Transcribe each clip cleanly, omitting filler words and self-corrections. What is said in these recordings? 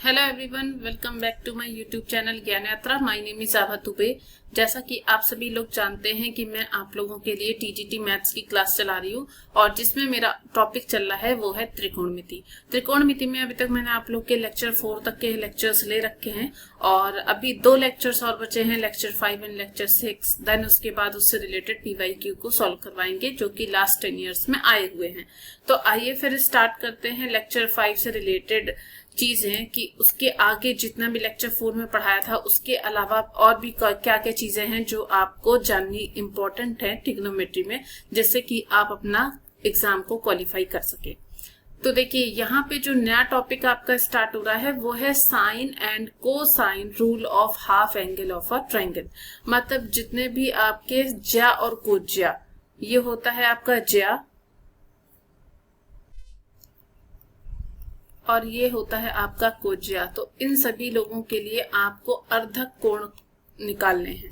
Hello everyone, welcome back to my YouTube channel Gyan Yatra. My name is Abha Dubey. जैसा कि आप सभी लोग जानते हैं कि मैं आप लोगों के लिए टीजीटी मैथ्स की क्लास चला रही हूँ और जिसमें मेरा टॉपिक चल रहा है वो है त्रिकोणमिति। त्रिकोणमिति में अभी तक मैंने आप लोग के लेक्चर 4 तक के लेक्चर्स ले रखे हैं और अभी 2 लेक्चर्स और बचे हैं, लेक्चर 5 एंड लेक्चर 6। देन उसके बाद उससे रिलेटेड पीवाईक्यू को सॉल्व करवाएंगे जो कि लास्ट 10 ईयर्स में आए हुए हैं। तो आइए फिर स्टार्ट करते हैं लेक्चर 5 से रिलेटेड चीजें कि उसके आगे जितना भी लेक्चर 4 में पढ़ाया था उसके अलावा और भी क्या क्या चीजें हैं जो आपको जाननी इम्पोर्टेंट है ट्रिग्नोमेट्री में, जिससे कि आप अपना एग्जाम को क्वालिफाई कर सके। तो देखिए यहाँ पे जो नया टॉपिक आपका स्टार्ट हो रहा है वो है sine and cosine rule of half angle of a triangle. मतलब जितने भी आपके ज्या और कोज्या, ये होता है आपका ज्या और ये होता है आपका कोज्या। तो इन सभी लोगों के लिए आपको अर्धक कोण निकालने हैं,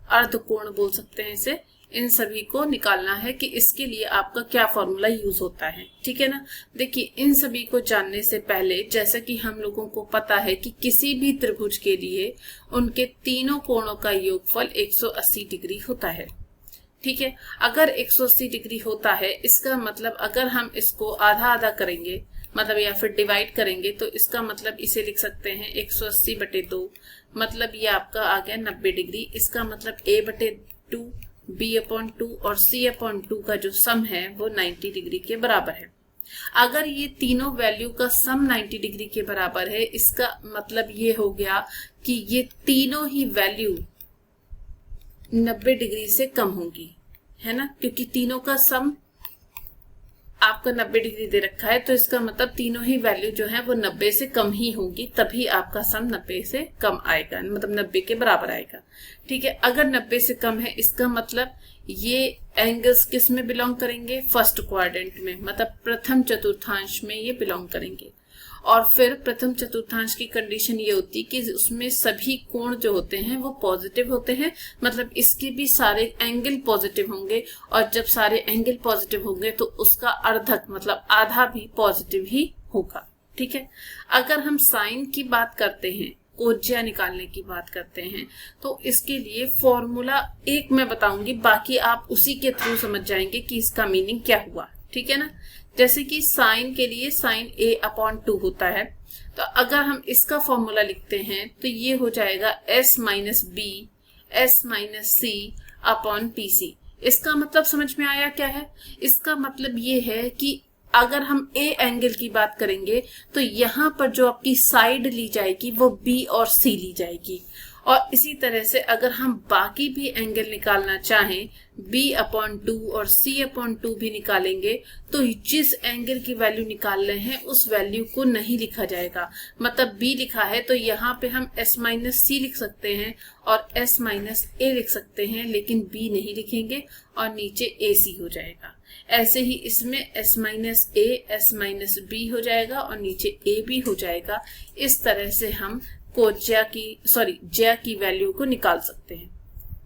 अर्ध कोण बोल सकते हैं इसे। इन सभी को निकालना है कि इसके लिए आपका क्या फॉर्मूला यूज होता है, ठीक है ना। देखिए इन सभी को जानने से पहले, जैसा कि हम लोगों को पता है कि किसी भी त्रिभुज के लिए उनके तीनों कोणों का योगफल 180 डिग्री होता है, ठीक है। अगर 180 डिग्री होता है इसका मतलब अगर हम इसको आधा आधा करेंगे मतलब या फिर डिवाइड करेंगे तो इसका मतलब इसे लिख सकते हैं 180/2, मतलब ये आपका आ गया 90 डिग्री। इसका मतलब a/2 b/2 और c/2 का जो सम है वो 90 डिग्री के बराबर है। अगर ये तीनों वैल्यू का सम 90 डिग्री के बराबर है, इसका मतलब ये हो गया कि ये तीनों ही वैल्यू 90 डिग्री से कम होंगी, है ना, क्योंकि तीनों का सम आपका 90 डिग्री दे रखा है। तो इसका मतलब तीनों ही वैल्यू जो है वो 90 से कम ही होंगी, तभी आपका सम 90 से कम आएगा, मतलब 90 के बराबर आएगा, ठीक है। अगर 90 से कम है इसका मतलब ये एंगल्स किस में बिलोंग करेंगे, फर्स्ट क्वाड्रेंट में, मतलब प्रथम चतुर्थांश में ये बिलोंग करेंगे। और फिर प्रथम चतुर्थांश की कंडीशन ये होती है कि उसमें सभी कोण जो होते हैं वो पॉजिटिव होते हैं, मतलब इसके भी सारे एंगल पॉजिटिव होंगे और जब सारे एंगल पॉजिटिव होंगे तो उसका अर्धक मतलब आधा भी पॉजिटिव ही होगा, ठीक है। अगर हम साइन की बात करते हैं, कोज्या निकालने की बात करते हैं, तो इसके लिए फॉर्मूला एक मैं बताऊंगी, बाकी आप उसी के थ्रू समझ जाएंगे कि इसका मीनिंग क्या हुआ, ठीक है ना। जैसे कि साइन के लिए साइन a/2 होता है, तो अगर हम इसका फॉर्मूला लिखते हैं तो ये हो जाएगा s - b s - c upon pc। इसका मतलब समझ में आया क्या है? इसका मतलब ये है कि अगर हम a एंगल की बात करेंगे तो यहाँ पर जो आपकी साइड ली जाएगी वो b और c ली जाएगी, और इसी तरह से अगर हम बाकी भी एंगल निकालना चाहें b/2 और c/2 भी निकालेंगे तो जिस एंगल की वैल्यू निकाल रहे हैं उस वैल्यू को नहीं लिखा जाएगा। मतलब b लिखा है तो यहाँ पे हम s - c लिख सकते हैं और s - a लिख सकते हैं, लेकिन b नहीं लिखेंगे और नीचे ac हो जाएगा। ऐसे ही इसमें s - a s - b हो जाएगा और नीचे a भी हो जाएगा। इस तरह से हम ज्या की वैल्यू को निकाल सकते हैं।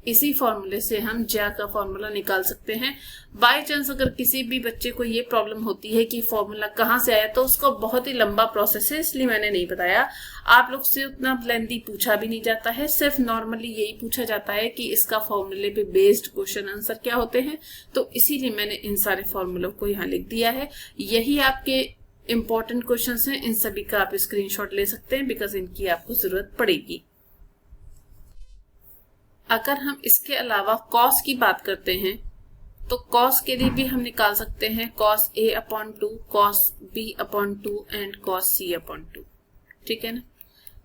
इसी फॉर्मूले से हम ज्या का फॉर्मूला निकाल सकते हैं। बाय चांस अगर किसी भी बच्चे को ये प्रॉब्लम होती है कि फॉर्मूला कहाँ से आया, तो उसका बहुत ही लंबा प्रोसेस है, इसलिए मैंने नहीं बताया। आप लोग से उतना लेंथी पूछा भी नहीं जाता है, सिर्फ नॉर्मली यही पूछा जाता है कि इसका फॉर्मूले पे बेस्ड क्वेश्चन आंसर क्या होते हैं, तो इसीलिए मैंने इन सारे फॉर्मूलों को यहाँ लिख दिया है। यही आपके इंपॉर्टेंट क्वेश्चंस हैं, इन सभी का आप स्क्रीनशॉट ले सकते हैं बिकॉज इनकी आपको जरूरत पड़ेगी। अगर हम इसके अलावा कॉस की बात करते हैं तो कॉस के लिए भी हम निकाल सकते हैं cos a/2, cos b/2 and cos c/2, ठीक है ना।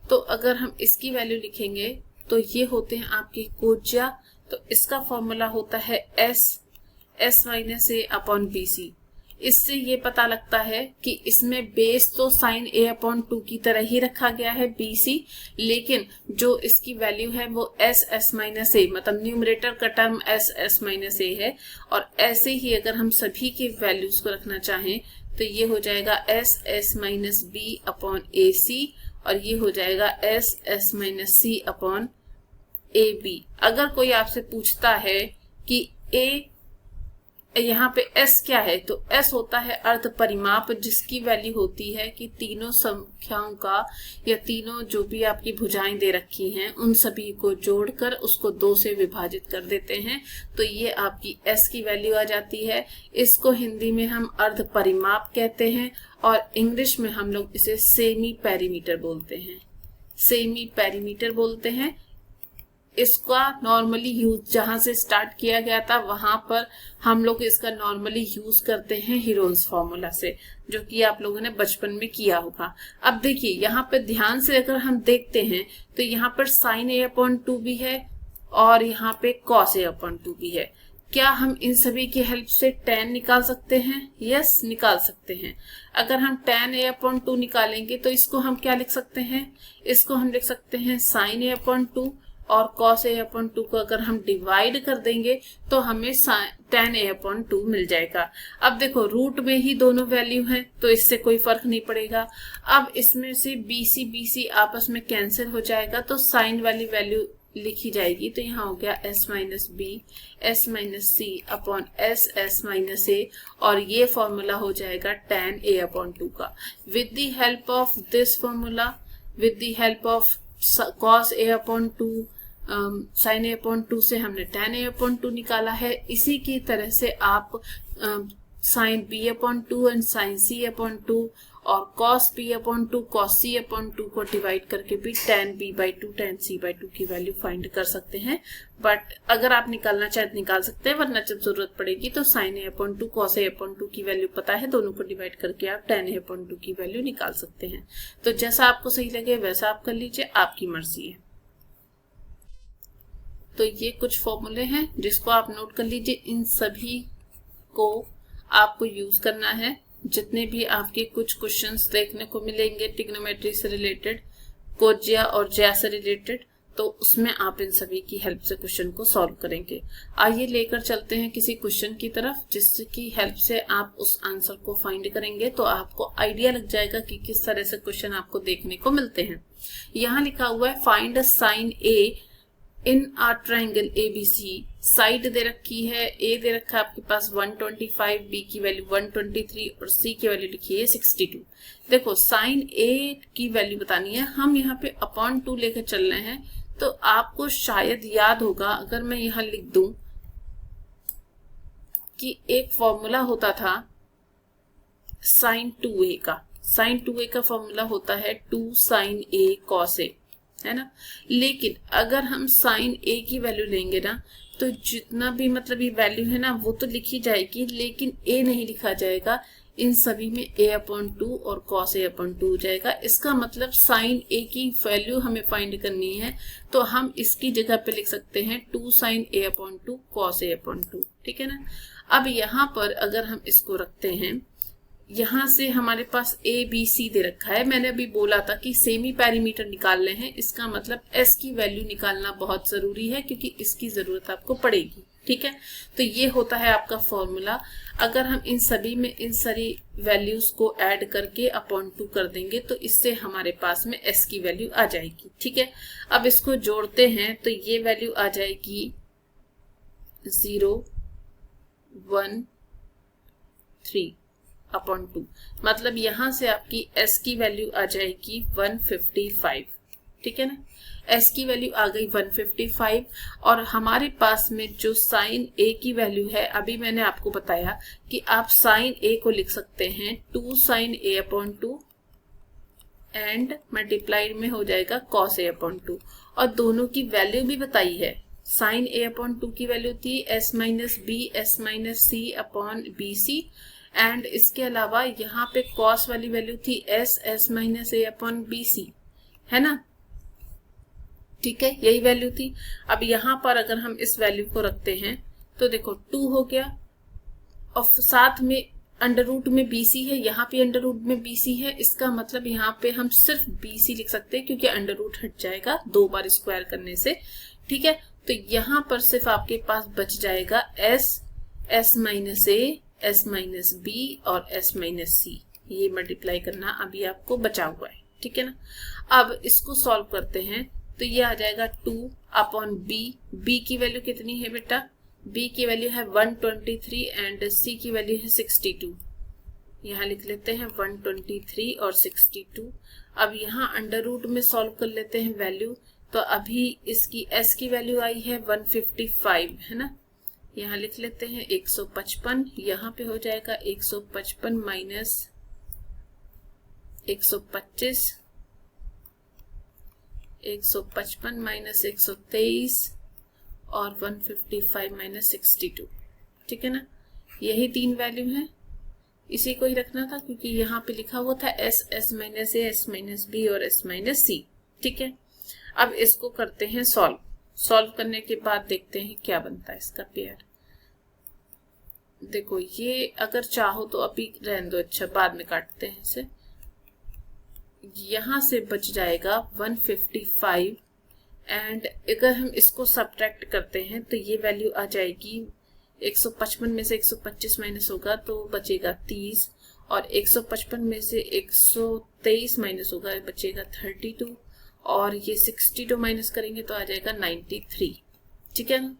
तो अगर हम इसकी वैल्यू लिखेंगे तो ये होते हैं आपके कोज्या। तो इसका फॉर्मूला होता है s - a/bc। इससे ये पता लगता है कि इसमें बेस तो साइन a/2 की तरह ही रखा गया है bc, लेकिन जो इसकी वैल्यू है वो s - a, मतलब न्यूमरेटर का टर्म s - a है। और ऐसे ही अगर हम सभी की वैल्यूज को रखना चाहें तो ये हो जाएगा s - b अपॉन ac और ये हो जाएगा s - c अपॉन ab। अगर कोई आपसे पूछता है कि a यहाँ पे s क्या है, तो s होता है अर्ध परिमाप, जिसकी वैल्यू होती है कि तीनों संख्याओं का या तीनों जो भी आपकी भुजाएं दे रखी हैं उन सभी को जोड़कर उसको 2 से विभाजित कर देते हैं, तो ये आपकी s की वैल्यू आ जाती है। इसको हिंदी में हम अर्ध परिमाप कहते हैं और इंग्लिश में हम लोग इसे सेमी पेरीमीटर बोलते हैं, सेमी पेरीमीटर बोलते हैं। इसका नॉर्मली यूज जहां से स्टार्ट किया गया था वहां पर हम लोग इसका नॉर्मली यूज करते हैं हीरोन्स फॉर्मूला से, जो कि आप लोगों ने बचपन में किया होगा। अब देखिए यहाँ पर ध्यान से अगर हम देखते हैं तो यहाँ पर साइन a/2 भी है और यहाँ पे कॉस a/2 भी है। क्या हम इन सभी की हेल्प से tan निकाल सकते हैं? यस, निकाल सकते हैं। अगर हम tan a/2 निकालेंगे तो इसको हम क्या लिख सकते हैं? इसको हम लिख सकते हैं sin a/2 और cos a/2 को अगर हम डिवाइड कर देंगे तो हमें tan a/2 मिल जाएगा। अब देखो रूट में ही दोनों वैल्यू हैं तो इससे कोई फर्क नहीं पड़ेगा। अब इसमें से BC आपस में कैंसिल हो जाएगा तो साइन वाली वैल्यू लिखी जाएगी, तो यहाँ हो गया s minus B s minus C upon s minus A, और ये फॉर्मूला हो जाएगा tan a/2 का। With the help of this formula, with the help of cos a/2, sin a/2 से हमने tan a/2 निकाला है। इसी की तरह से आप sin b/2 and sin c/2 और cos b/2 cos c/2 को डिवाइड करके भी tan b/2 tan c/2 की वैल्यू फाइंड कर सकते हैं। बट अगर आप निकालना चाहे तो निकाल सकते हैं, वरना जब जरूरत पड़ेगी तो sin a/2 cos a/2 की वैल्यू पता है, दोनों को डिवाइड करके आप tan a/2 की वैल्यू निकाल सकते हैं। तो जैसा आपको सही लगे वैसा आप कर लीजिए, आपकी मर्जी है। तो ये कुछ फॉर्मूले हैं जिसको आप नोट कर लीजिए, इन सभी को आपको यूज करना है। जितने भी आपके कुछ क्वेश्चंस देखने को मिलेंगे ट्रिग्नोमेट्री से रिलेटेड, कोज्या और ज्या से रिलेटेड, तो उसमें आप इन सभी की हेल्प से क्वेश्चन को सॉल्व करेंगे। आइए लेकर चलते हैं किसी क्वेश्चन की तरफ जिसकी हेल्प से आप उस आंसर को फाइंड करेंगे, तो आपको आइडिया लग जाएगा कि किस तरह से क्वेश्चन आपको देखने को मिलते हैं। यहाँ लिखा हुआ है find a sine A in a triangle ABC। Side दे रखी है, ए दे रखा है आपके पास 125, बी की वैल्यू 123 और सी की वैल्यू लिखी है 62। देखो साइन ए की वैल्यू बतानी है, हम यहाँ पे अपॉन 2 लेकर चल रहे हैं, तो आपको शायद याद होगा अगर मैं यहाँ लिख दूं कि एक फॉर्मूला होता था साइन 2a का। साइन 2a का फॉर्मूला होता है 2 sin a cos a, है ना। लेकिन अगर हम साइन a की वैल्यू लेंगे ना तो जितना भी मतलब ये वैल्यू है ना वो तो लिखी जाएगी, लेकिन a नहीं लिखा जाएगा। इन सभी में a/2 और cos a/2 हो जाएगा। इसका मतलब साइन a की वैल्यू हमें फाइंड करनी है, तो हम इसकी जगह पे लिख सकते हैं 2 sin a/2 cos a/2, ठीक है ना। अब यहाँ पर अगर हम इसको रखते हैं, यहाँ से हमारे पास ABC दे रखा है। मैंने अभी बोला था कि सेमी पैरीमीटर निकाल रहे हैं, इसका मतलब S की वैल्यू निकालना बहुत जरूरी है क्योंकि इसकी जरूरत आपको पड़ेगी, ठीक है। तो ये होता है आपका फॉर्मूला। अगर हम इन सभी में इन सारी वैल्यूज को ऐड करके अपॉन 2 कर देंगे तो इससे हमारे पास में S की वैल्यू आ जाएगी, ठीक है। अब इसको जोड़ते हैं तो ये वैल्यू आ जाएगी 0 1 3 अपॉन 2, मतलब यहां से आपकी S की वैल्यू आ जाएगी 155, ठीक है ना। S की वैल्यू आ गई 155 और हमारे पास में जो साइन A की वैल्यू है, अभी मैंने आपको बताया कि आप साइन A को लिख सकते हैं 2 sin a/2 एंड मल्टीप्लाइड में हो जाएगा cos a/2, और दोनों की वैल्यू भी बताई है। साइन a/2 की वैल्यू थी s minus B s minus C upon BC, and इसके अलावा यहाँ पे cos वाली वैल्यू थी s minus a upon BC, है ना, ठीक है, यही वैल्यू थी। अब यहाँ पर अगर हम इस वैल्यू को रखते हैं तो देखो 2 हो गया और साथ में अंडर रूट में BC है, यहाँ पे अंडर रूट में BC है। इसका मतलब यहाँ पे हम सिर्फ BC लिख सकते हैं क्योंकि अंडर रूट हट जाएगा 2 बार स्क्वायर करने से, ठीक है। तो यहाँ पर सिर्फ आपके पास बच जाएगा s minus a s minus b और s माइनस सी, ये मल्टीप्लाई करना अभी आपको बचा हुआ है, ठीक है ना। अब इसको सॉल्व करते हैं तो ये आ जाएगा 2 अपॉन b। b की वैल्यू कितनी है बेटा, b की वैल्यू है 123 एंड c की वैल्यू है 62। यहाँ लिख लेते हैं 123 और 62। अब यहाँ अंडर रूट में सॉल्व कर लेते हैं वैल्यू। तो अभी इसकी s की वैल्यू आई है 155, है ना। यहाँ लिख लेते हैं 155, यहाँ पे हो जाएगा 155 माइनस 125, 155 माइनस 123 और 155 माइनस 62, ठीक है ना। यही तीन वैल्यू हैं, इसी को ही रखना था क्योंकि यहाँ पे लिखा हुआ था s, s minus a, s minus b और s माइनस c, ठीक है। अब इसको करते हैं सॉल्व। सॉल्व करने के बाद देखते हैं क्या बनता है इसका पेयर। देखो ये अगर चाहो तो अभी रहने दो, अच्छा बाद में काटते हैं इसे। यहाँ से बच जाएगा 155 एंड अगर हम इसको सब्ट्रैक्ट करते हैं तो ये वैल्यू आ जाएगी 155 में से 125 माइनस होगा तो बचेगा 30 और 155 में से 123 माइनस होगा बचेगा 32 और ये 62 माइनस करेंगे तो आ जाएगा 93, ठीक है ना।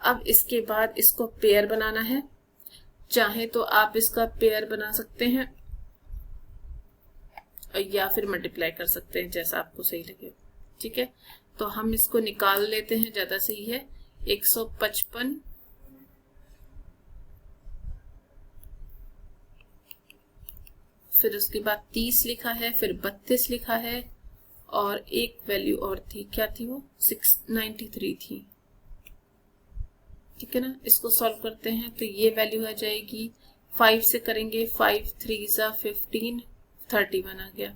अब इसके बाद इसको पेयर बनाना है, चाहे तो आप इसका पेयर बना सकते हैं या फिर मल्टीप्लाई कर सकते हैं, जैसा आपको सही लगे, ठीक है। तो हम इसको निकाल लेते हैं, ज्यादा सही है। 155 फिर उसके बाद 30 लिखा है, फिर 32 लिखा है और एक वैल्यू और थी, क्या थी वो, 693 थी, ठीक है ना। इसको सॉल्व करते हैं तो ये वैल्यू आ जाएगी 5 से करेंगे, 5 3 ज़ा 15, 31 आ गया।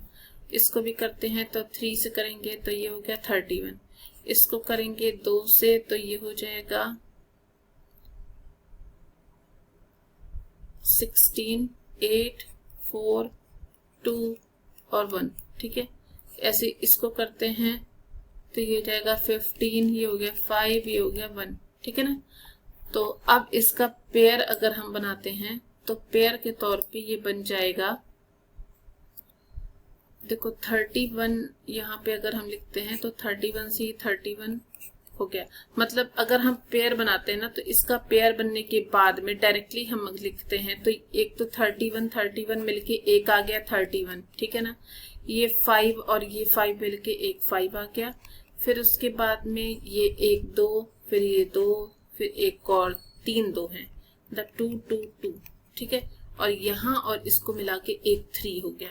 इसको भी करते हैं तो 3 से करेंगे तो ये हो गया 31। इसको करेंगे 2 से तो ये हो जाएगा 16, 8, 4, 2 और 1, ठीक है। ऐसे इसको करते हैं तो ये हो जाएगा 15, ये हो गया 5, ये हो गया 1, ठीक है ना। तो अब इसका पेयर अगर हम बनाते हैं तो पेयर के तौर पे ये बन जाएगा, देखो 31 यहाँ पे अगर हम लिखते हैं तो 31 से 31 हो गया। मतलब अगर हम पेयर बनाते हैं ना तो इसका पेयर बनने के बाद में डायरेक्टली हम लिखते हैं तो एक तो 31 मिलके एक आ गया 31, ठीक है ना। ये 5 और ये 5 मिलके एक 5 आ गया। फिर उसके बाद में ये 1 2, फिर ये 2, फिर एक और 3 2 हैं, 2 2 2, ठीक है। और यहाँ और इसको मिला के एक 3 हो गया।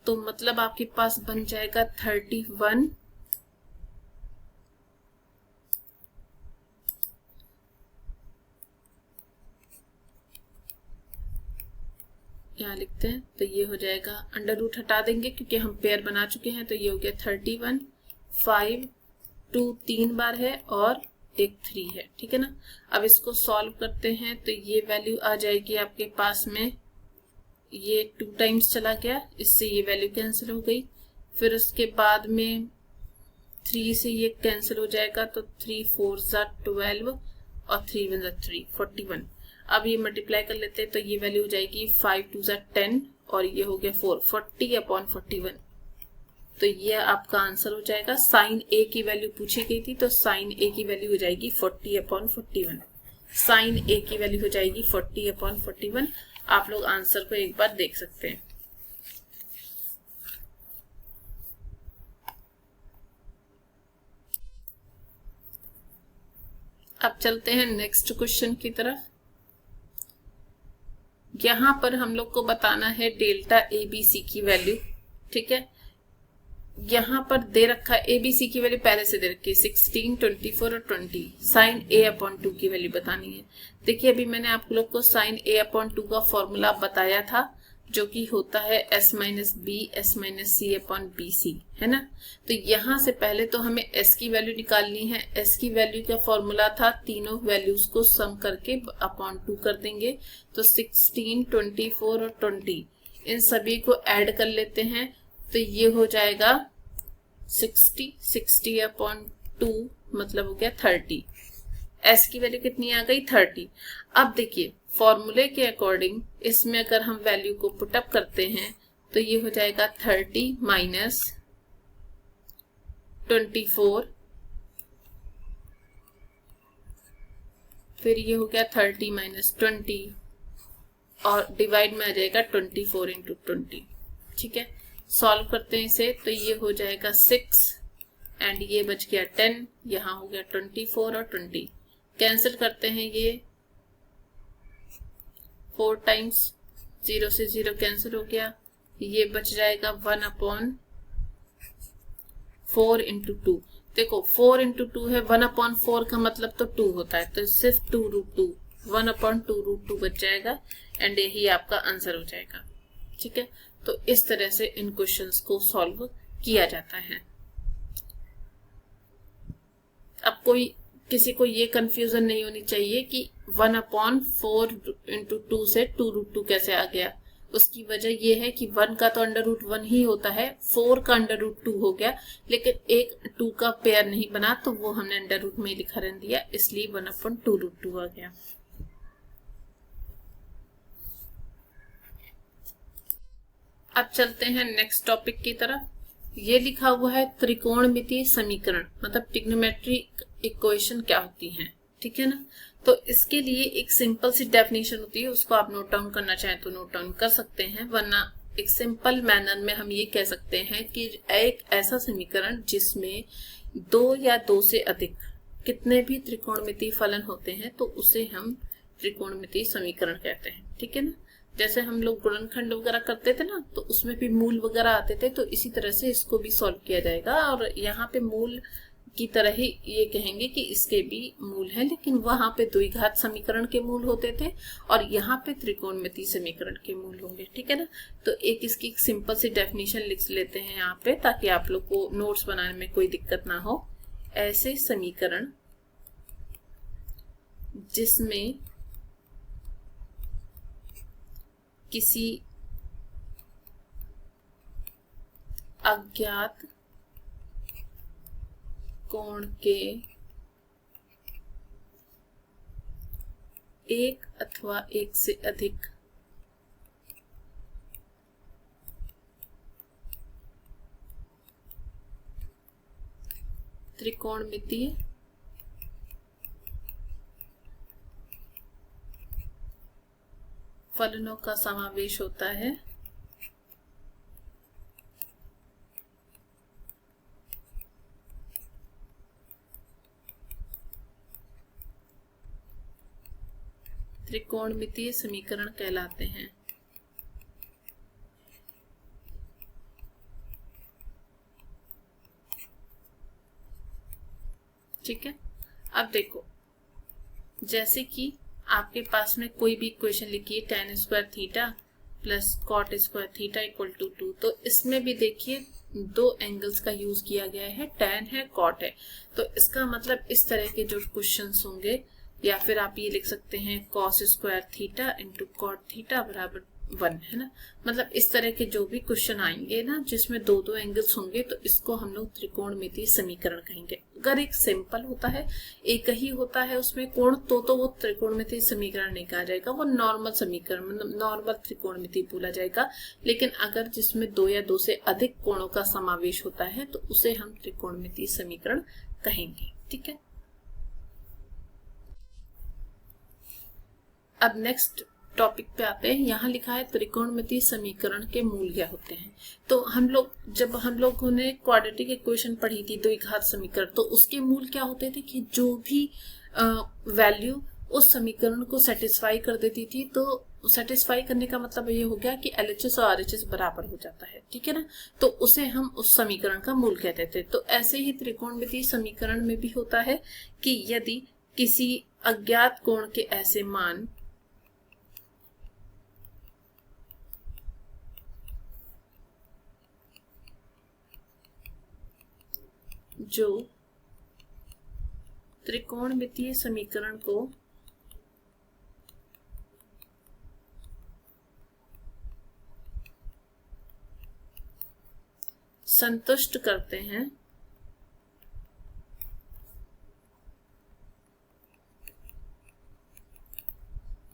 तो मतलब आपके पास बन जाएगा 31 यहाँ लिखते हैं तो ये हो जाएगा, अंडर रूट हटा देंगे क्योंकि हम पेयर बना चुके हैं। तो ये हो गया 31, 5, 2 3 बार है और एक 3 है, ठीक है ना। अब इसको सॉल्व करते हैं तो ये वैल्यू आ जाएगी आपके पास में, ये 2 टाइम्स चला गया, इससे ये वैल्यू कैंसिल हो गई। फिर उसके बाद में 3 से ये कैंसिल हो जाएगा तो 3 4 ज़ा 12 और 3 1 ज़ा 3, 41। अब ये मल्टीप्लाई कर लेते हैं तो ये वैल्यू हो जाएगी 5 2 ज़ा 10 और ये हो गया 4, 40/41। तो ये आपका आंसर हो जाएगा। साइन ए की वैल्यू पूछी गई थी तो साइन ए की वैल्यू हो जाएगी 40/41। साइन ए की वैल्यू हो जाएगी 40/41। आप लोग आंसर को एक बार देख सकते हैं। अब चलते हैं नेक्स्ट क्वेश्चन की तरफ। यहां पर हम लोग को बताना है डेल्टा एबीसी की वैल्यू, ठीक है। यहाँ पर दे रखा है एबीसी की वैल्यू पहले से दे रखी है 16, 24 और 20। साइन a/2 की वैल्यू बतानी है। देखिए अभी मैंने आप लोग को साइन a/2 का फॉर्मूला बताया था जो कि होता है s minus B s minus c/bc, है ना। तो यहाँ से पहले तो हमें s की वैल्यू निकालनी है। s की वैल्यू का फॉर्मूला था तीनों वैल्यूज को सम करके /2 कर देंगे। तो 16, 24 और 20 इन सभी को ऐड कर लेते हैं तो ये हो जाएगा 60, 60/2 मतलब हो गया 30। s की वैल्यू कितनी आ गई 30। अब देखिए फॉर्मूले के अकॉर्डिंग इसमें अगर हम वैल्यू को पुटअप करते हैं तो ये हो जाएगा 30 माइनस 24 फिर ये हो गया 30 माइनस 20 और डिवाइड में आ जाएगा 24 इंटू 20। ठीक है, सॉल्व करते हैं इसे तो ये हो जाएगा 6 एंड ये बच गया 10, यहाँ हो गया 24 और 20 कैंसिल करते हैं, ये 4 टाइम्स 0 से 0 कैंसिल हो गया, ये बच जाएगा 1/4 इंटू 2। देखो 4 इंटू 2 है, 1/4 का मतलब तो 2 होता है, तो सिर्फ 2√2 1/2√2 बच जाएगा एंड यही आपका आंसर हो जाएगा। ठीक है, तो इस तरह से इन क्वेश्चंस को सॉल्व किया जाता है। अब किसी को ये कंफ्यूजन नहीं होनी चाहिए कि 1/4 इंटू 2 से 2√2 कैसे आ गया। उसकी वजह ये है कि 1 का तो √1 ही होता है, 4 का √2 हो गया, लेकिन एक 2 का पेयर नहीं बना तो वो हमने अंडर में लिखा रहने दिया, इसलिए 1/2√2 आ गया। अब चलते हैं नेक्स्ट टॉपिक की तरफ। ये लिखा हुआ है त्रिकोणमितीय समीकरण, मतलब ट्रिग्नोमेट्रिक इक्वेशन क्या होती हैं। ठीक है ना, तो इसके लिए एक सिंपल सी डेफिनेशन होती है, उसको आप नोट डाउन करना चाहें तो नोट डाउन कर सकते हैं, वरना एक सिंपल मैनर में हम ये कह सकते हैं कि एक ऐसा समीकरण जिसमें 2 या 2 से अधिक कितने भी त्रिकोणमितीय फलन होते हैं तो उसे हम त्रिकोणमितीय समीकरण कहते हैं। ठीक है ना, जैसे हम लोग गुणनखंड वगैरह करते थे ना तो उसमें भी मूल वगैरह आते थे, तो इसी तरह से इसको भी सॉल्व किया जाएगा। और यहाँ पे मूल की तरह ही ये कहेंगे कि इसके भी मूल है, लेकिन वहां पे द्विघात समीकरण के मूल होते थे और यहाँ पे त्रिकोणमितीय समीकरण के मूल होंगे। ठीक है ना, तो एक इसकी सिंपल सी डेफिनेशन लिख लेते हैं यहाँ पे ताकि आप लोग को नोट्स बनाने में कोई दिक्कत ना हो। ऐसे समीकरण जिसमें किसी अज्ञात कोण के एक अथवा एक से अधिक त्रिकोणमितीय फलनों का समावेश होता है, त्रिकोणमितीय समीकरण कहलाते हैं। ठीक है, अब देखो जैसे कि आपके पास में कोई भी इक्वेशन लिखी है tan square theta plus cot square theta equal to 2, तो इसमें भी देखिए 2 एंगल्स का यूज किया गया है, tan है कॉट है, तो इसका मतलब इस तरह के जो क्वेश्चंस होंगे, या फिर आप ये लिख सकते हैं cos square theta into cot theta बराबर 1, है ना। मतलब इस तरह के जो भी क्वेश्चन आएंगे ना जिसमें 2 एंगल्स होंगे तो इसको हम लोग त्रिकोणमितीय समीकरण कहेंगे। अगर एक सिंपल होता है, एक ही होता है उसमें कोण, तो वो त्रिकोणमितीय समीकरण नहीं कहा जाएगा, वो नॉर्मल समीकरण मतलब नॉर्मल त्रिकोणमितीय बोला जाएगा। लेकिन अगर जिसमें 2 या 2 से अधिक कोणों का समावेश होता है तो उसे हम त्रिकोणमितीय समीकरण कहेंगे। ठीक है, अब नेक्स्ट टॉपिक पे आते हैं। यहाँ लिखा है त्रिकोणमितीय समीकरण के मूल क्या होते हैं। तो जब हम लोगों ने क्वाड्रेटिक इक्वेशन पढ़ी थी द्विघात समीकरण, तो उसके मूल क्या होते थे कि जो भी वैल्यू उस समीकरण को सेटिस्फाई कर देती थी, तो सेटिस्फाई करने का मतलब ये हो गया कि LHS और RHS बराबर हो जाता है। ठीक है ना, तो उसे हम उस समीकरण का मूल कहते थे। तो ऐसे ही त्रिकोणमितीय समीकरण में भी होता है कि यदि किसी अज्ञात कोण के ऐसे मान जो त्रिकोणमितीय समीकरण को संतुष्ट करते हैं,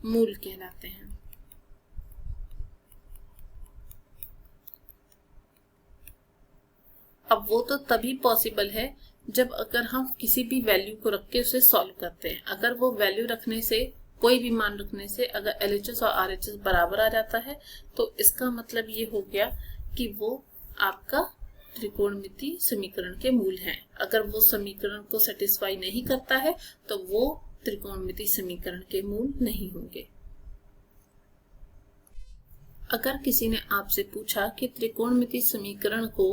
मूल कहलाते हैं। अब वो तो तभी पॉसिबल है जब अगर हम किसी भी वैल्यू को रख के उसे सॉल्व करते हैं, अगर वो वैल्यू रखने से, कोई भी मान रखने से अगर LHS और RHS बराबर आ जाता है तो इसका मतलब ये हो गया कि वो आपका त्रिकोणमितीय समीकरण के मूल हैं। अगर वो समीकरण को सेटिस्फाई नहीं करता है तो वो त्रिकोणमितीय समीकरण के मूल नहीं होंगे। अगर किसी ने आपसे पूछा कि त्रिकोणमितीय समीकरण को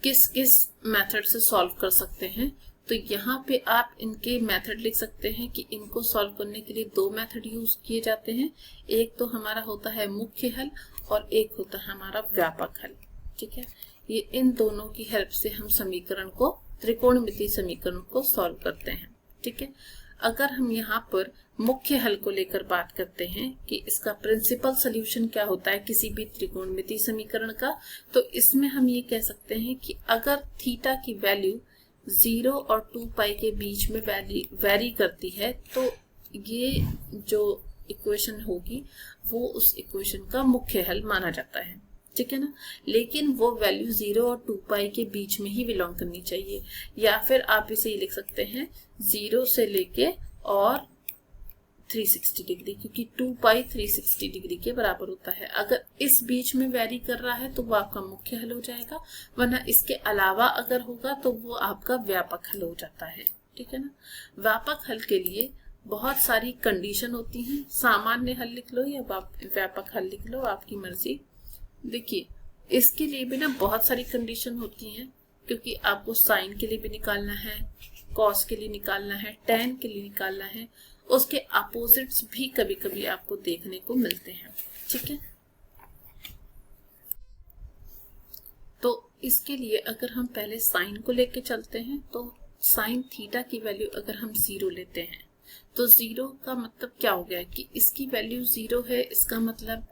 किस किस मेथड से सॉल्व कर सकते हैं, तो यहाँ पे आप इनके मेथड लिख सकते हैं कि इनको सॉल्व करने के लिए दो मेथड यूज किए जाते हैं। एक तो हमारा होता है मुख्य हल और एक होता है हमारा व्यापक हल। ठीक है, ये इन दोनों की हेल्प से हम समीकरण को, त्रिकोणमितीय समीकरण को सॉल्व करते हैं। ठीक है, अगर हम यहाँ पर मुख्य हल को लेकर बात करते हैं कि इसका प्रिंसिपल सॉल्यूशन क्या होता है किसी भी त्रिकोणमितीय समीकरण का, तो इसमें हम ये कह सकते हैं कि अगर थीटा की वैल्यू 0 और 2 पाई के बीच में वेरी करती है तो ये जो इक्वेशन होगी वो उस इक्वेशन का मुख्य हल माना जाता है। ठीक है ना, लेकिन वो वैल्यू 0 और 2 पाई के बीच में ही बिलोंग करनी चाहिए, या फिर आप इसे लिख सकते हैं 0 से लेके और 360 डिग्री, क्योंकि 2 पाई 360 डिग्री के बराबर होता है। अगर इस बीच में वेरी कर रहा है तो वो आपका मुख्य हल हो जाएगा, वरना इसके अलावा अगर होगा तो वो आपका व्यापक हल हो जाता है। ठीक है ना, व्यापक हल के लिए बहुत सारी कंडीशन होती हैं। सामान्य हल लिख लो या व्यापक हल लिख लो, आपकी मर्जी। देखिए, इसके लिए भी ना बहुत सारी कंडीशन होती हैं, क्योंकि आपको साइन के लिए भी निकालना है, कॉस के लिए निकालना है, टैन के लिए निकालना है, उसके अपोजिट्स भी कभी कभी आपको देखने को मिलते हैं। ठीक है, तो इसके लिए अगर हम पहले साइन को लेके चलते हैं तो साइन थीटा की वैल्यू अगर हम 0 लेते हैं तो 0 का मतलब क्या हो गया कि इसकी वैल्यू 0 है, इसका मतलब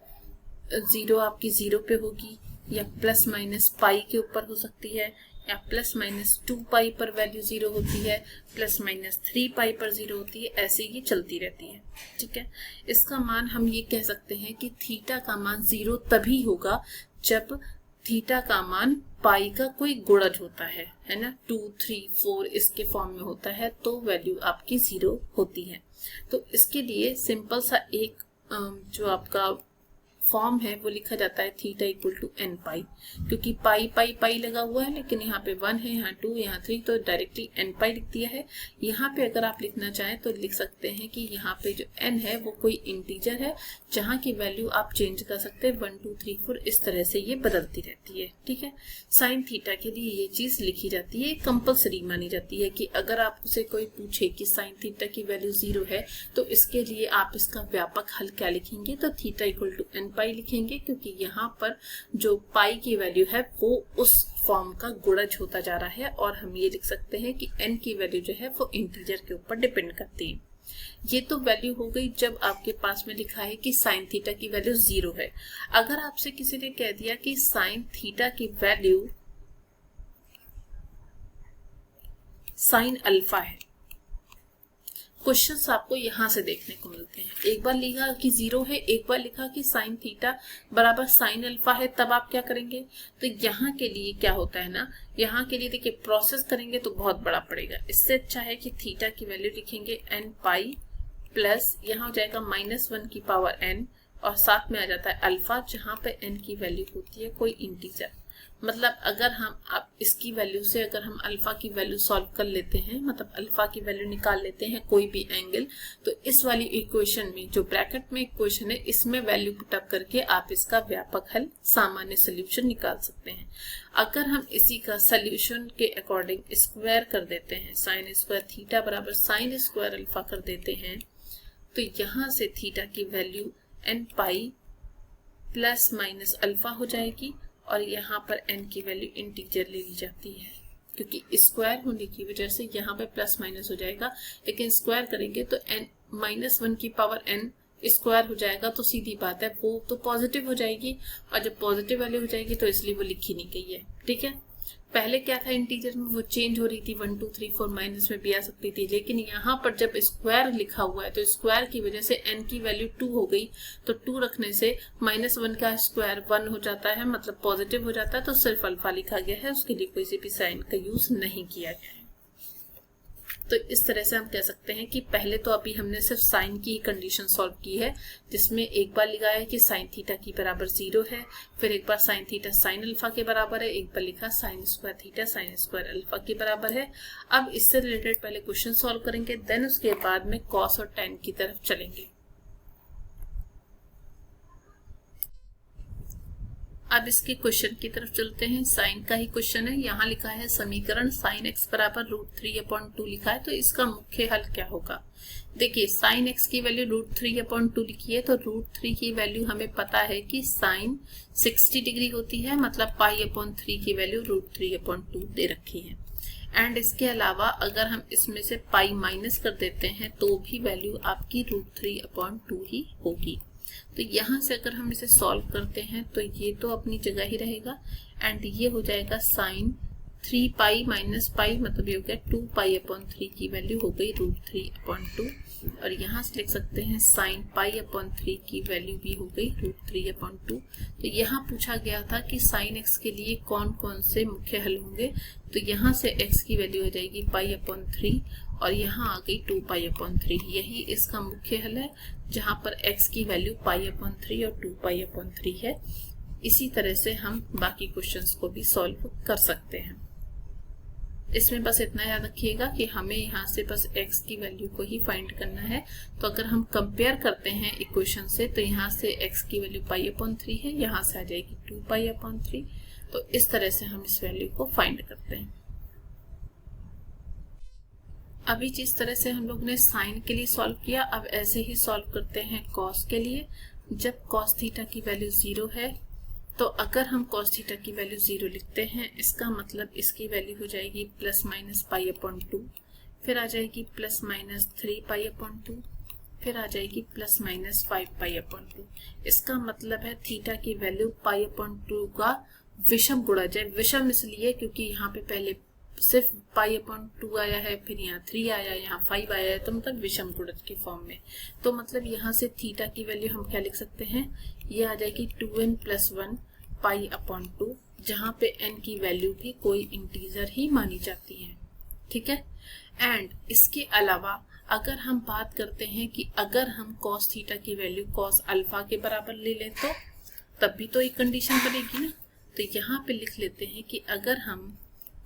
0 आपकी 0 पे होगी, या प्लस माइनस पाई के ऊपर हो सकती है, या प्लस माइनस 2 पाई पर वैल्यू 0 होती है, प्लस माइनस 3 पाई पर 0 होती है, ऐसे ही चलती रहती है। ठीक है, इसका मान हम ये कह सकते हैं कि थीटा का मान 0 तभी होगा जब थीटा का मान पाई का कोई गुणज होता है ना, 2, 3, 4 इसके फॉर्म में होता है तो वैल्यू आपकी 0 होती है। तो इसके लिए सिंपल सा एक जो आपका फॉर्म है वो लिखा जाता है थीटा इक्वल टू n पाई, क्योंकि पाई पाई पाई लगा हुआ है, लेकिन यहाँ पे 1 है, यहाँ 2, यहाँ 3, तो डायरेक्टली n पाई लिख दिया है। यहाँ पे अगर आप लिखना चाहें तो लिख सकते हैं कि यहाँ पे जो n है वो कोई इंटीजर है, जहाँ की वैल्यू आप चेंज कर सकते हैं 1, 2, 3, 4, इस तरह से ये बदलती रहती है। ठीक है, साइन थीटा के लिए ये चीज लिखी जाती है, कंपल्सरी मानी जाती है कि अगर आपसे कोई पूछे कि साइन थीटा की वैल्यू 0 है तो इसके लिए आप इसका व्यापक हल क्या लिखेंगे, तो थीटा इक्वल टू n पाई लिखेंगे, क्योंकि यहाँ पर जो पाई की वैल्यू है वो उस फॉर्म का गुणज होता जा रहा है, और हम ये लिख सकते हैं कि n की वैल्यू जो है वो इंटीजर के ऊपर डिपेंड करती है। ये तो वैल्यू हो गई जब आपके पास में लिखा है कि साइन थीटा की वैल्यू 0 है। अगर आपसे किसी ने कह दिया कि साइन थीटा की वैल्यू साइन अल्फा है, क्वेश्चंस आपको यहाँ से देखने को मिलते हैं। एक बार लिखा कि 0 है, एक बार लिखा कि साइन थीटा बराबर साइन अल्फा है, तब आप क्या करेंगे, तो यहाँ के लिए क्या होता है ना, यहाँ के लिए देखिए प्रोसेस करेंगे तो बहुत बड़ा पड़ेगा। इससे अच्छा है कि थीटा की वैल्यू लिखेंगे n पाई प्लस यहाँ हो जाएगा -1 की पावर n, और साथ में आ जाता है अल्फा, जहाँ पे n की वैल्यू होती है कोई इंटीजर। मतलब अगर हम अब इसकी वैल्यू से अगर हम अल्फा की वैल्यू सॉल्व कर लेते हैं, मतलब अल्फा की वैल्यू निकाल लेते हैं कोई भी एंगल, तो इस वाली इक्वेशन में जो ब्रैकेट में इक्वेशन है इसमें वैल्यू पुटअप करके आप इसका व्यापक हल, सामान्य सोल्यूशन निकाल सकते हैं। अगर हम इसी का सोल्यूशन के अकॉर्डिंग स्क्वायर कर देते हैं, साइन स्क्वायर थीटा बराबर साइन स्क्वायर अल्फा कर देते हैं, तो यहाँ से थीटा की वैल्यू n पाई प्लस माइनस अल्फा हो जाएगी, और यहाँ पर n की वैल्यू इंटीजर ले ली जाती है, क्योंकि स्क्वायर होने की वजह से यहाँ पे प्लस माइनस हो जाएगा, लेकिन स्क्वायर करेंगे तो n -1 की पावर n स्क्वायर हो जाएगा, तो सीधी बात है वो तो पॉजिटिव हो जाएगी, और जब पॉजिटिव वैल्यू हो जाएगी तो इसलिए वो लिखी नहीं गई है। ठीक है, पहले क्या था, इंटीजर में वो चेंज हो रही थी, 1, 2, 3, 4 माइनस में भी आ सकती थी, लेकिन यहाँ पर जब स्क्वायर लिखा हुआ है तो स्क्वायर की वजह से n की वैल्यू 2 हो गई, तो 2 रखने से -1 का स्क्वायर 1 हो जाता है, मतलब पॉजिटिव हो जाता है, तो सिर्फ अल्फा लिखा गया है, उसके लिए कोई भी साइन का यूज नहीं किया गया है। तो इस तरह से हम कह सकते हैं कि पहले तो अभी हमने सिर्फ साइन की कंडीशन सॉल्व की है, जिसमें एक बार लिखा है कि साइन थीटा की बराबर 0 है, फिर एक बार साइन थीटा साइन अल्फा के बराबर है, एक बार लिखा sign square theta sine square alpha के बराबर है। अब इससे रिलेटेड पहले क्वेश्चन सॉल्व करेंगे, देन उसके बाद में कॉस और टेन की तरफ चलेंगे। अब इसके क्वेश्चन की तरफ चलते हैं। साइन का ही क्वेश्चन है। यहाँ लिखा है समीकरण साइन एक्स बराबर √3/2 लिखा है, तो इसका मुख्य हल क्या होगा। देखिए साइन एक्स की वैल्यू √3/2 लिखी है, तो √3 की वैल्यू हमें पता है कि साइन 60 डिग्री होती है, मतलब π/3 की वैल्यू √3/2 दे रखी है। एंड इसके अलावा अगर हम इसमें से पाई माइनस कर देते हैं तो भी वैल्यू आपकी √3/2 ही होगी। तो यहाँ से अगर हम इसे सॉल्व करते हैं तो ये तो अपनी जगह ही रहेगा, एंड ये हो जाएगा साइन 3π माइनस पाई, मतलब ये हो गया 2π/3 की वैल्यू हो गई √3/2। और यहाँ से लिख सकते हैं साइन π/3 की वैल्यू भी हो गई √3/2। तो यहाँ पूछा गया था कि साइन एक्स के लिए कौन कौन से मुख्य हल होंगे, तो यहाँ से एक्स की वैल्यू हो जाएगी π/3 और यहाँ आ गई 2π/3। यही इसका मुख्य हल है, जहाँ पर x की वैल्यू π/3 और 2π/3 है। इसी तरह से हम बाकी क्वेश्चंस को भी सॉल्व कर सकते हैं। इसमें बस इतना याद रखिएगा कि हमें यहाँ से बस x की वैल्यू को ही फाइंड करना है। तो अगर हम कंपेयर करते हैं इक्वेशन से, तो यहाँ से x की वैल्यू π/3 है, यहाँ से आ जाएगी 2π/3। तो इस तरह से हम इस वैल्यू को फाइंड करते हैं। अभी जिस तरह से हम लोग ने साइन के लिए सॉल्व किया, अब ऐसे ही सॉल्व करते हैं कॉस के लिए। जब कॉस थीटा की वैल्यू 0 है, तो अगर हम कॉस थीटा की वैल्यू 0 लिखते हैं, इसका मतलब इसकी वैल्यू हो जाएगी +-π/2, फिर आ जाएगी +-3π/2, फिर आ जाएगी +-5π/2। इसका मतलब है थीटा की वैल्यू π/2 का विषम गुणज है। विषम इसलिए क्योंकि यहाँ पे पहले सिर्फ π/2 आया है, फिर यहाँ 3 आया, यहाँ 5 आया है, तो मतलब विषम गुणज के फॉर्म में। तो मतलब यहाँ से थीटा की वैल्यू हम क्या लिख सकते हैं, ये आ जाएगी 2n+1 π/2, जहाँ पे n की वैल्यू भी कोई इंटीजर ही मानी जाती है। ठीक है। एंड इसके अलावा अगर हम बात करते हैं कि अगर हम कॉस थीटा की वैल्यू कॉस अल्फा के बराबर ले लें, तो तब भी तो एक कंडीशन बनेगी ना। तो यहाँ पे लिख लेते हैं कि अगर हम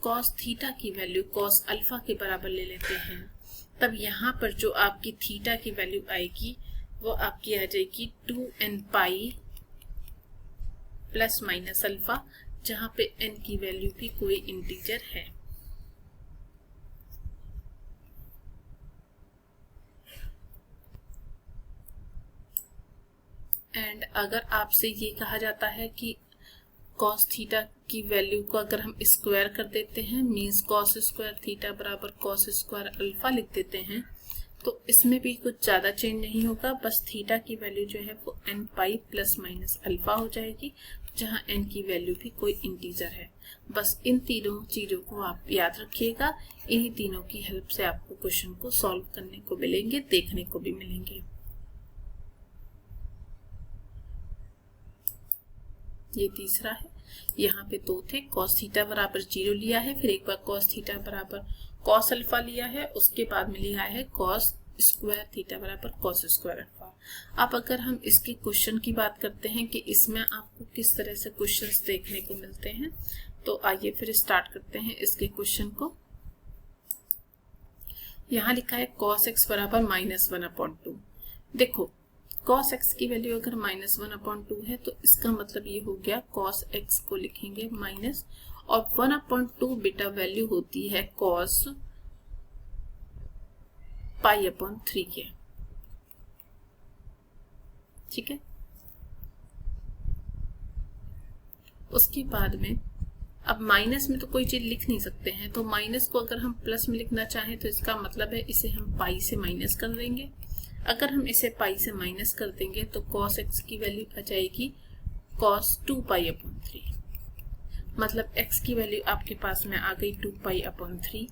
कॉस थीटा की वैल्यू कॉस अल्फा के बराबर ले लेते हैं, तब यहाँ पर जो आपकी थीटा की वैल्यू आएगी वो आपकी आ जाएगी 2nπ ± अल्फा, जहाँ पे n की वैल्यू भी कोई इंटीजर है। एंड अगर आपसे ये कहा जाता है कि कॉस थीटा की वैल्यू को अगर हम स्क्वायर कर देते हैं, मीन्स कॉस स्क्वायर थीटा बराबर कॉस स्क्वायर अल्फा लिख देते हैं, तो इसमें भी कुछ ज़्यादा चेंज नहीं होगा। बस थीटा की वैल्यू जो है वो nπ ± अल्फा हो जाएगी, जहाँ n की वैल्यू भी कोई इंटीजर है। बस इन तीनों चीज़ों को आप याद रखिएगा। इन्हीं तीनों की हेल्प से आपको क्वेश्चन को सॉल्व करने को मिलेंगे, देखने को भी मिलेंगे। ये तीसरा है। यहाँ पे 2 थे। कॉस थीटा बराबर 0 लिया है, फिर एक बार कॉस थीटा बराबर कॉस अल्फा लिया है, उसके बाद में लिया है कॉस स्क्वायर थीटा बराबर कॉस स्क्वायर अल्फा। अब अगर हम इसके क्वेश्चन की बात करते हैं कि इसमें आपको किस तरह से क्वेश्चंस देखने को मिलते हैं, तो आइए फिर स्टार्ट करते हैं इसके क्वेश्चन को। यहाँ लिखा है cos x बराबर -1/2। देखो cos x की वैल्यू अगर -1/2 है, तो इसका मतलब ये हो गया cos x को लिखेंगे माइनस, और 1/2 बेटा वैल्यू होती है cos π/3 के। ठीक है। उसके बाद में अब माइनस में तो कोई चीज लिख नहीं सकते हैं, तो माइनस को अगर हम प्लस में लिखना चाहें तो इसका मतलब है इसे हम पाई से माइनस कर देंगे। अगर हम इसे पाई से माइनस कर देंगे तो cos x की वैल्यू आ जाएगी cos 2π/3, मतलब x की वैल्यू आपके पास में आ गई 2π/3।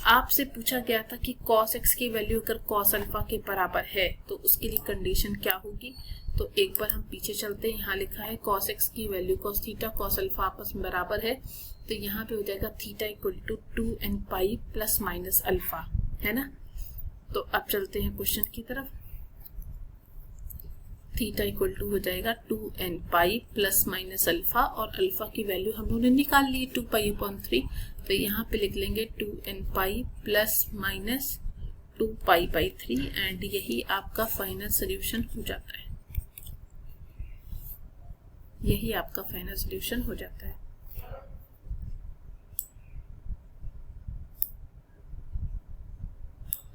आपसे पूछा गया था कि cos x की वैल्यू अगर cos अल्फा के बराबर है तो उसके लिए कंडीशन क्या होगी। तो एक बार हम पीछे चलते हैं। यहाँ लिखा है cos x की value cos theta cos alpha आपस में बराबर है, तो यहाँ पे हो जाएगा theta equal to 2nπ ± alpha. है ना। तो अब चलते हैं क्वेश्चन की तरफ। थीटा इक्वल टू हो जाएगा 2n पाई प्लस माइनस अल्फा, और अल्फा की वैल्यू हम लोगों ने निकाल ली 2π/3, तो यहाँ पे लिख लेंगे 2n pi plus minus 2π/3, and यही आपका फाइनल सोल्यूशन हो जाता है। यही आपका फाइनल सोल्यूशन हो जाता है।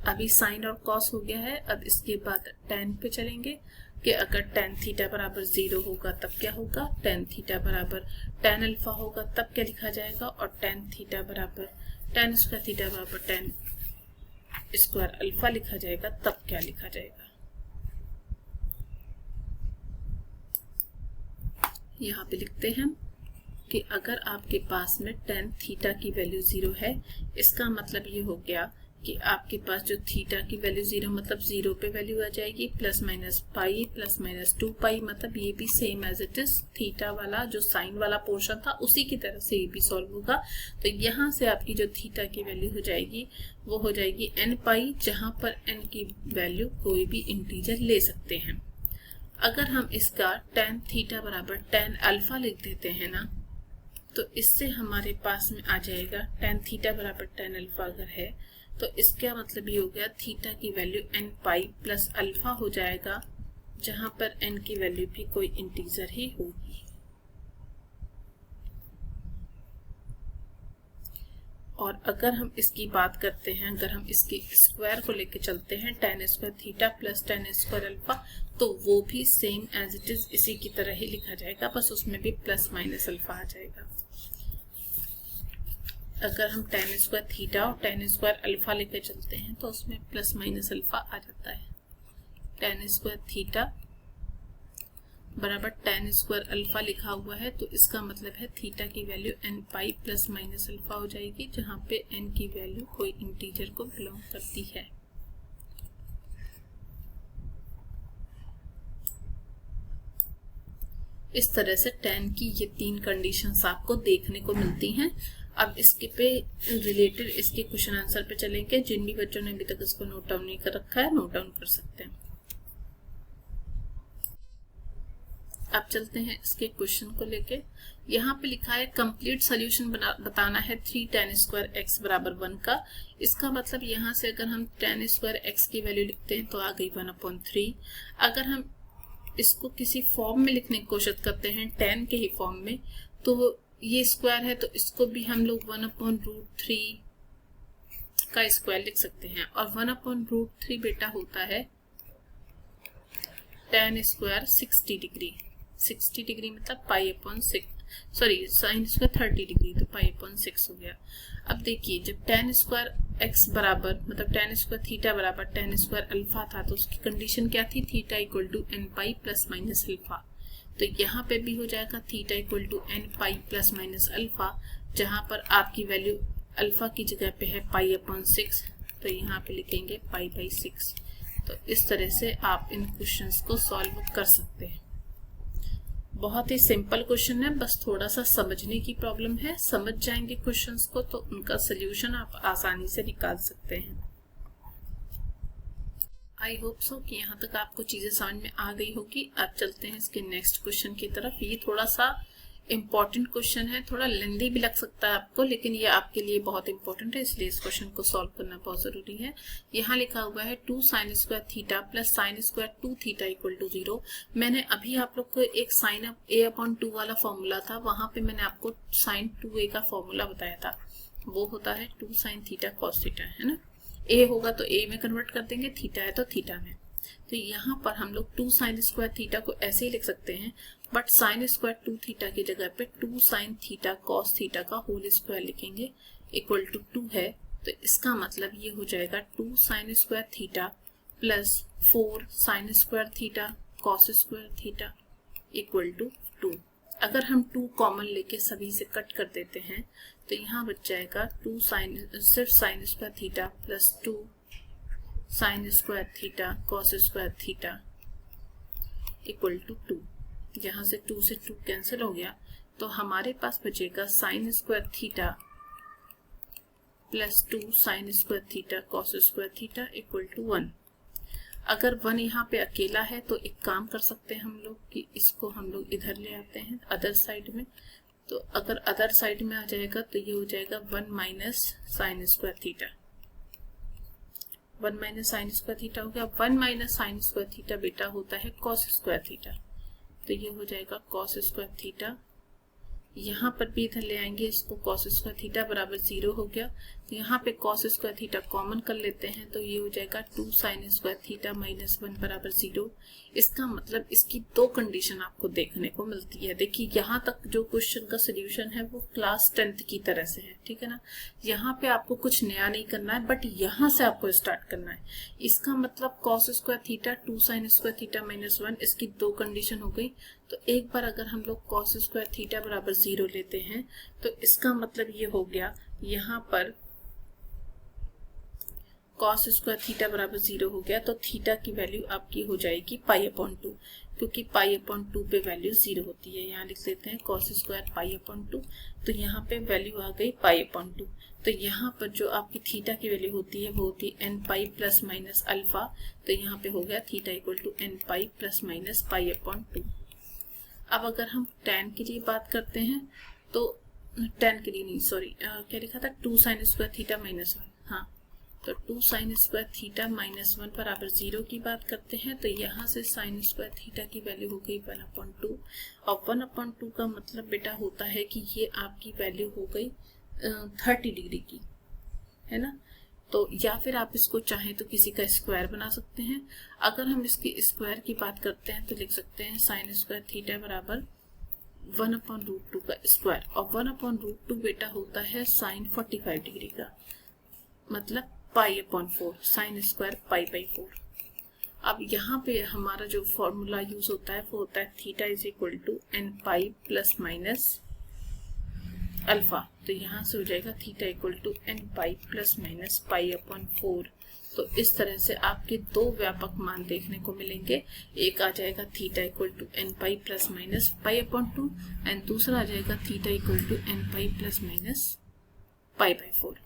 अभी साइन और कॉस हो गया है। अब इसके बाद tan पे चलेंगे कि अगर tan थीटा बराबर 0 होगा तब क्या होगा, tan थीटा बराबर tan अल्फा होगा तब क्या लिखा जाएगा, और tan थीटा बराबर tan स्क्वायर थीटा बराबर tan स्क्वायर अल्फा लिखा जाएगा तब क्या लिखा जाएगा। यहाँ पे लिखते हैं कि अगर आपके पास में tan थीटा की वैल्यू 0 है, इसका मतलब ये हो गया कि आपके पास जो थीटा की वैल्यू 0 मतलब 0 पे वैल्यू आ जाएगी, plus minus pi plus minus 2π, मतलब ये भी same as it is theta वाला जो साइन वाला पोर्शन था उसी की तरह से ये भी सॉल्व होगा। तो यहाँ से आपकी जो थीटा की वैल्यू हो जाएगी वो हो जाएगी nπ, जहाँ पर n की वैल्यू कोई भी इंटीजर ले सकते हैं। अगर हम इसका tan थीटा बराबर tan अल्फा लिख देते हैं ना, तो इससे हमारे पास में आ जाएगा tan थीटा बराबर tan अल्फा अगर है तो इसका मतलब ये हो गया थीटा की वैल्यू nπ प्लस अल्फा हो जाएगा, जहां पर n की वैल्यू भी कोई इंटीजर ही होगी। और अगर हम इसकी बात करते हैं, अगर हम इसके स्क्वायर को लेके चलते हैं tan square theta plus tan square alpha, तो वो भी सेम एज इट इज इसी की तरह ही लिखा जाएगा, बस उसमें भी प्लस माइनस अल्फा आ जाएगा। अगर हम tan स्क्वायर थीटा और tan स्क्वायर अल्फा लेके चलते हैं तो उसमें प्लस माइनस अल्फा आ जाता है। tan स्क्वायर थीटा बराबर tan स्क्वायर अल्फा लिखा हुआ है, तो इसका मतलब है थीटा की value nπ plus minus alpha हो जाएगी, जहां पे n की वैल्यू कोई इंटीजर को बिलोंग करती है। इस तरह से tan की ये 3 कंडीशंस आपको देखने को मिलती हैं। अब इसके पे रिलेटेड इसके क्वेश्चन आंसर पे चलेंगे। जिन भी बच्चों ने अभी तक इसको नोट डाउन नहीं कर रखा है, नोट डाउन कर सकते हैं। अब चलते हैं इसके क्वेश्चन को लेके। यहाँ पे लिखा है कंप्लीट सोल्यूशन बताना है 3 tan स्क्वायर x बराबर 1 का। इसका मतलब यहाँ से अगर हम tan स्क्वायर x की वैल्यू लिखते हैं तो आ गई 1/3। अगर हम इसको किसी फॉर्म में लिखने की कोशिश करते हैं tan के ही फॉर्म में, तो ये स्क्वायर है तो इसको भी हम लोग 1/√3 का स्क्वायर लिख सकते हैं। और 1/√3 बेटा होता है tan स्क्वायर 60 डिग्री। 60 डिग्री मतलब π/6, सॉरी साइन स्क्वायर 30 डिग्री, तो π/6 हो गया। अब देखिए जब tan स्क्वायर x बराबर मतलब tan स्क्वायर थीटा बराबर tan स्क्वायर अल्फा था, तो उसकी कंडीशन क्या थी, theta equal to nπ plus minus alpha. तो यहाँ पे भी हो जाएगा theta equal to nπ plus minus alpha, जहाँ पर आपकी वैल्यू अल्फा की जगह पे है π/6, तो यहाँ पे लिखेंगे π/6। तो इस तरह से आप इन क्वेश्चंस को सॉल्व कर सकते हैं। बहुत ही सिंपल क्वेश्चन है, बस थोड़ा सा समझने की प्रॉब्लम है। समझ जाएंगे क्वेश्चंस को तो उनका सोल्यूशन आप आसानी से निकाल सकते हैं। आई होप सो कि यहाँ तक आपको चीजें समझ में आ गई होगी। अब चलते हैं इसके नेक्स्ट क्वेश्चन की तरफ। ये थोड़ा सा इम्पोर्टेंट क्वेश्चन है, थोड़ा लेंदी भी लग सकता है आपको, लेकिन ये आपके लिए बहुत इंपॉर्टेंट है, इसलिए इस क्वेश्चन को सॉल्व करना बहुत जरूरी है। यहाँ लिखा हुआ है 2 sin square theta plus sine square 2 theta equal to 0। मैंने अभी आप लोग को एक साइन a/2 वाला फॉर्मूला था, वहां पे मैंने आपको साइन 2a का फॉर्मूला बताया था। वो होता है 2 sin थीटा कॉस थीटा, है ना। a होगा तो a में कन्वर्ट कर देंगे, थीटा है तो थीटा में। तो यहाँ पर हम लोग 2 sin स्क्वायर थीटा को ऐसे ही लिख सकते हैं, बट साइन स्क्वायर 2 थीटा की जगह पे 2 sin थीटा कॉस थीटा का होल स्क्वायर लिखेंगे, इक्वल टू 2 है। तो इसका मतलब ये हो जाएगा 2 sin स्क्वायर थीटा प्लस 4 sin square theta cos square theta equal to 2। अगर हम 2 कॉमन लेके सभी से कट कर देते हैं तो यहाँ बच जाएगा 2 सिर्फ sine square theta plus 2 sine square theta cos square theta equal to 2। यहाँ से 2 से 2 कैंसिल हो गया, तो हमारे पास बचेगा sine square theta plus 2 sine square theta cos square theta equal to 1। अगर 1 यहाँ पे अकेला है तो एक काम कर सकते हैं हम लोग कि इसको हम लोग इधर ले आते हैं अदर साइड में। तो अगर अदर साइड में आ जाएगा तो ये हो जाएगा 1 minus sign square theta. 1 minus sign square theta हो गया। 1 माइनस साइन स्क्वायर थीटा बेटा होता है कॉस स्क्वायर थीटा, तो ये हो जाएगा कॉस स्क्वायर थीटा। यहाँ पर भी इधर ले आएंगे इसको, कॉस स्क्वायर थीटा बराबर 0 हो गया। तो यहाँ पे कॉस स्क्वायर थीटा कॉमन कर लेते हैं तो ये हो जाएगा 2 साइन स्क्वायर थीटा माइनस 1 बराबर 0। इसका मतलब इसकी दो कंडीशन आपको देखने को मिलती है। देखिए यहाँ तक जो क्वेश्चन का सोल्यूशन है वो क्लास 10th की तरह से है, ठीक है ना। यहाँ पे आपको कुछ नया नहीं करना है, बट यहाँ से आपको स्टार्ट करना है। इसका मतलब cos square theta 2 sine square theta minus 1, इसकी दो कंडीशन हो गई। तो एक बार अगर हम लोग कॉस स्क्वायर थीटा बराबर 0 लेते हैं तो इसका मतलब ये हो गया यहाँ पर कॉस स्क्वायर थीटा बराबर 0 हो गया तो थीटा की वैल्यू आपकी हो जाएगी पाई अपॉन 2, क्योंकि पाई अपॉन 2 पे वैल्यू 0 होती है। यहाँ लिख देते हैं कॉस स्क्वायर पाई अपॉन 2, तो यहाँ पे वैल्यू आ गई पाई अपॉन 2। तो यहाँ पर जो आपकी थीटा की वैल्यू होती है वो होती है n pi plus minus alpha. तो यहाँ पे हो गया theta equal to n pi plus minus pi upon 2। अब अगर हम tan के लिए बात करते हैं तो tan के लिए नहीं, सॉरी क्या लिखा था, 2 साइन स्क्वायर थीटा माइनस 1। हाँ, तो 2 साइन स्क्वायर थीटा माइनस 1 बराबर 0 की बात करते हैं तो यहाँ से साइन स्क्वायर थीटा की वैल्यू हो गई 1/2। और 1/2 का मतलब बेटा होता है कि ये आपकी वैल्यू हो गई 30 डिग्री की, है ना। तो या फिर आप इसको चाहें तो किसी का स्क्वायर बना सकते हैं। अगर हम इसके स्क्वायर की बात करते हैं तो लिख सकते हैं साइन स्क्वायर थीटा बराबर 1/√2 का स्क्वायर, और 1/√2 बेटा होता है साइन 45 डिग्री का, मतलब पाई upon 4, sine square pi by 4। अब यहाँ पे हमारा जो फॉर्मूला यूज होता है वो होता है theta is equal to n pi plus minus alpha. तो यहाँ से हो जाएगा theta equal to n pi plus minus pi upon 4। तो इस तरह से आपके दो व्यापक मान देखने को मिलेंगे। एक आ जाएगा theta equal to n pi plus minus pi upon 2 and दूसरा आ जाएगा theta equal to n pi plus minus pi by 4।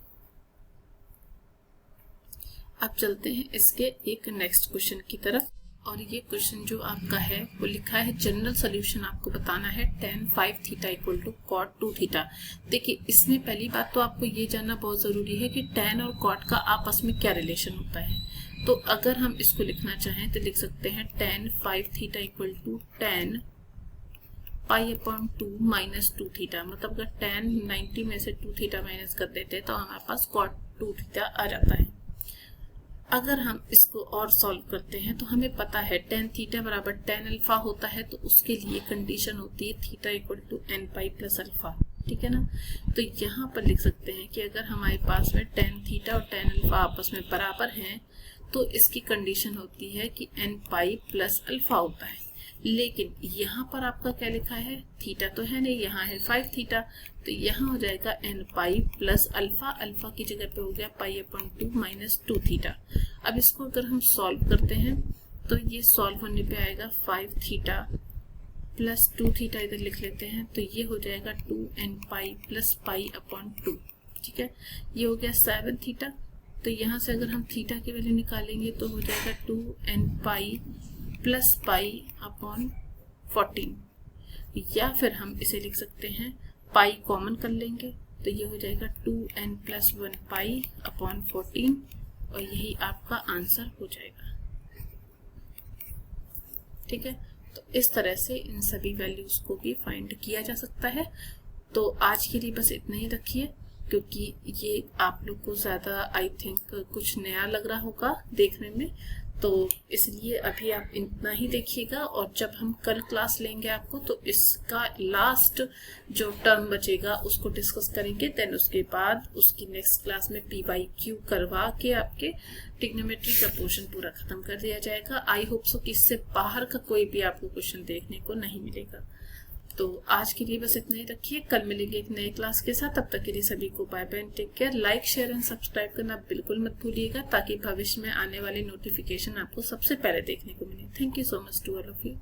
अब चलते हैं इसके एक नेक्स्ट क्वेश्चन की तरफ, और ये क्वेश्चन जो आपका है वो लिखा है जनरल सॉल्यूशन आपको बताना है tan 5 theta equal to cot 2 theta. देखिए इसमें पहली बात तो आपको ये जानना बहुत ज़रूरी है कि tan और cot का आपस में क्या रिलेशन होता है। तो अगर हम इसको लिखना चाहें तो लिख सकते हैं tan 5 theta equal to tan pi upon 2 minus 2 theta. मतलब अगर tan 90 में से 2 थीटा माइनस कर देते हैं तो हमारे पास cot 2 थीटा आ जाता है। अगर हम इसको और सॉल्व करते हैं तो हमें पता है tan थीटा बराबर tan अल्फा होता है, तो उसके लिए कंडीशन होती है theta equal to n pi plus alpha, ठीक है ना। तो यहाँ पर लिख सकते हैं कि अगर हमारे पास में tan थीटा और tan अल्फा आपस में बराबर हैं तो इसकी कंडीशन होती है कि एन पाई प्लस अल्फा होता है। लेकिन यहाँ पर आपका क्या लिखा है, थीटा तो है नहीं, यहाँ है 5 थीटा, तो यहाँ हो जाएगा n pi plus alpha, alpha की जगह पे हो गया पाई अपॉन 2 माइनस 2 थीटा। अब इसको अगर हम सॉल्व करते हैं तो ये सॉल्व होने पे आएगा 5 थीटा प्लस 2 थीटा, इधर लिख लेते हैं, तो ये हो जाएगा 2 n pi plus pi upon 2, ठीक है। ये हो गया 7 थीटा, तो यहाँ से अगर हम थीटा की वैल्यू निकालेंगे तो हो जाएगा 2 n pi plus pi upon 14, या फिर हम इसे लिख सकते हैं पाई कॉमन कर लेंगे तो ये हो जाएगा 2n प्लस 1 पाई अपॉन 14, और यही आपका आंसर हो जाएगा, ठीक है। तो इस तरह से इन सभी वैल्यूज को भी फाइंड किया जा सकता है। तो आज के लिए बस इतना ही रखिए, क्योंकि ये आप लोग को ज़्यादा आई थिंक कुछ नया लग रहा होगा देखने में, तो इसलिए अभी आप इतना ही देखिएगा। और जब हम कल क्लास लेंगे आपको तो इसका लास्ट जो टर्म बचेगा उसको डिस्कस करेंगे। देन उसके बाद उसकी नेक्स्ट क्लास में PYQ करवा के आपके ट्रिग्नोमेट्री का पोर्शन पूरा खत्म कर दिया जाएगा। आई होप सो कि इससे बाहर का कोई भी आपको क्वेश्चन देखने को नहीं मिलेगा। तो आज के लिए बस इतना ही रखिए, कल मिलेंगे एक नए क्लास के साथ। तब तक के लिए सभी को bye bye, take care. Like share and subscribe करना बिल्कुल मत भूलिएगा, ताकि भविष्य में आने वाले नोटिफिकेशन आपको सबसे पहले देखने को मिले। Thank you so much to all of you.